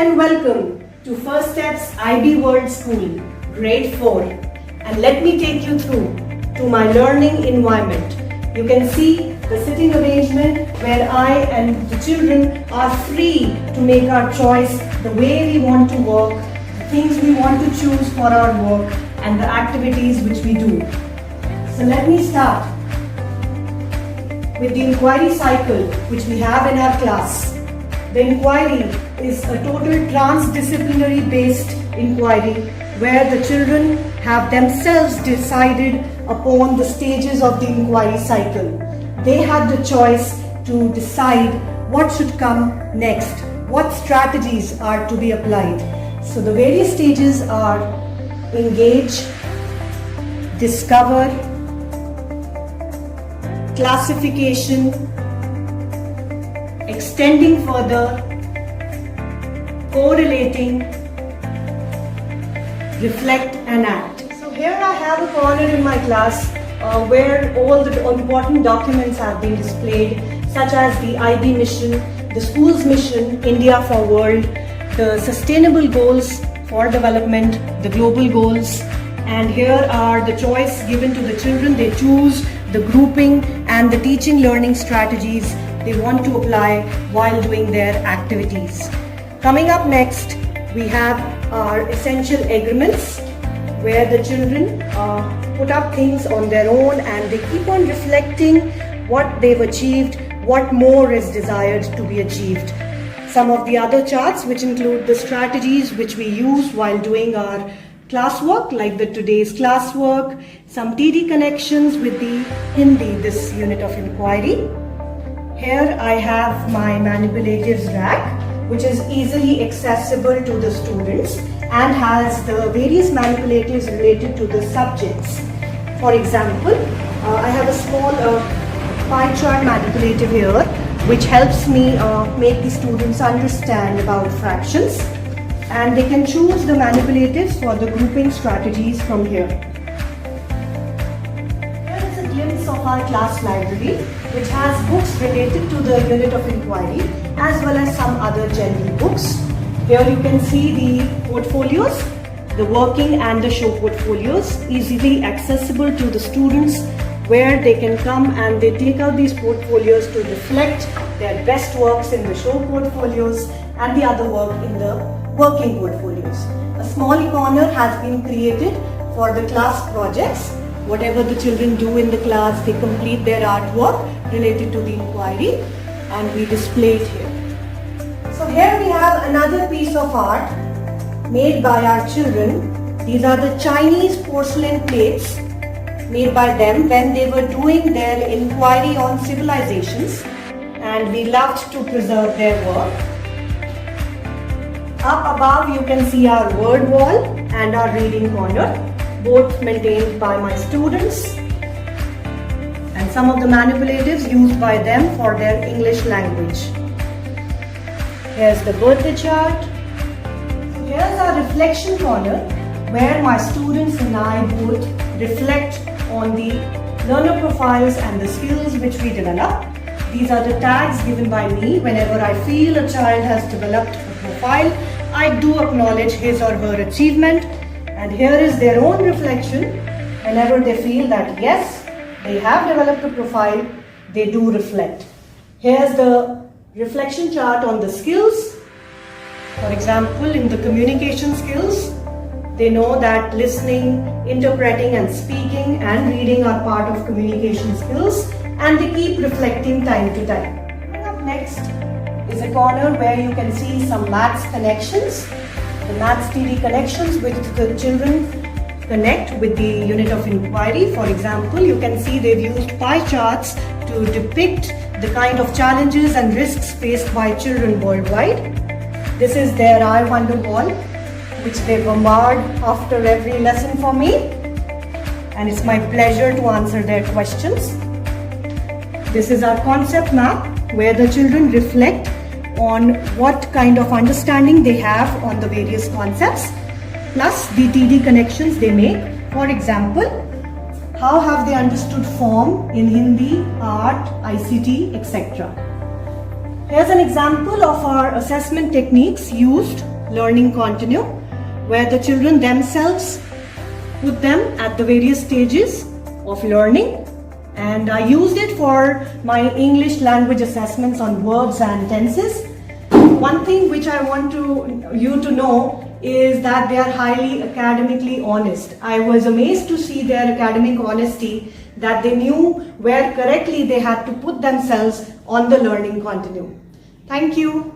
and welcome to First Steps IB World School, Grade 4. And let me take you through to my learning environment. You can see the sitting arrangement where I and the children are free to make our choice, the way we want to work, the things we want to choose for our work, and the activities which we do. So let me start with the inquiry cycle which we have in our class. The inquiry is a total transdisciplinary based inquiry where the children have themselves decided upon the stages of the inquiry cycle. They had the choice to decide what should come next, what strategies are to be applied. So the various stages are engage, discover, classification, extending further, correlating, reflect and act. So here I have a corner in my class where all the important documents have been displayed, such as the IB mission, the school's mission, India for World, the sustainable goals for development, the global goals, and here are the choice given to the children. They choose the grouping and the teaching learning strategies they want to apply while doing their activities. Coming up next, we have our essential agreements where the children put up things on their own and they keep on reflecting what they've achieved, what more is desired to be achieved. Some of the other charts which include the strategies which we use while doing our classwork, like the today's classwork, some TD connections with the Hindi, this unit of inquiry. Here I have my manipulatives rack, which is easily accessible to the students and has the various manipulatives related to the subjects. For example, I have a small pie chart manipulative here, which helps me make the students understand about fractions, and they can choose the manipulatives for the grouping strategies from here. Here is a glimpse of our class library, which has books related to the unit of inquiry as well as some other general books. Here you can see the portfolios, the working and the show portfolios, easily accessible to the students, where they can come and they take out these portfolios to reflect their best works in the show portfolios and the other work in the working portfolios. A small corner has been created for the class projects. Whatever the children do in the class, they complete their artwork related to the inquiry and we display it here. So here we have another piece of art made by our children. These are the Chinese porcelain plates made by them when they were doing their inquiry on civilizations, and we loved to preserve their work. Up above you can see our word wall and our reading corner, both maintained by my students, and some of the manipulatives used by them for their English language. Here's the birthday chart. Here's our reflection corner where my students and I both reflect on the learner profiles and the skills which we develop. These are the tags given by me whenever I feel a child has developed a profile. I do acknowledge his or her achievement, and here is their own reflection. Whenever they feel that yes, they have developed a profile, they do reflect. Here's the reflection chart on the skills. For example, in the communication skills, they know that listening, interpreting and speaking and reading are part of communication skills, and they keep reflecting time to time. Coming up next is a corner where you can see some maths connections, the maths TD connections which the children connect with the unit of inquiry. For example, you can see they've used pie charts to depict the kind of challenges and risks faced by children worldwide. This is their I Wonder wall, which they bombard after every lesson for me, and it's my pleasure to answer their questions. This is our concept map where the children reflect on what kind of understanding they have on the various concepts, plus the TD connections they make. For example, how have they understood form in Hindi, art, ICT, etc. Here's an example of our assessment techniques used learning continue, where the children themselves put them at the various stages of learning, and I used it for my English language assessments on verbs and tenses. One thing which I want you to know is that they are highly academically honest. I was amazed to see their academic honesty, that they knew where correctly they had to put themselves on the learning continuum. Thank you.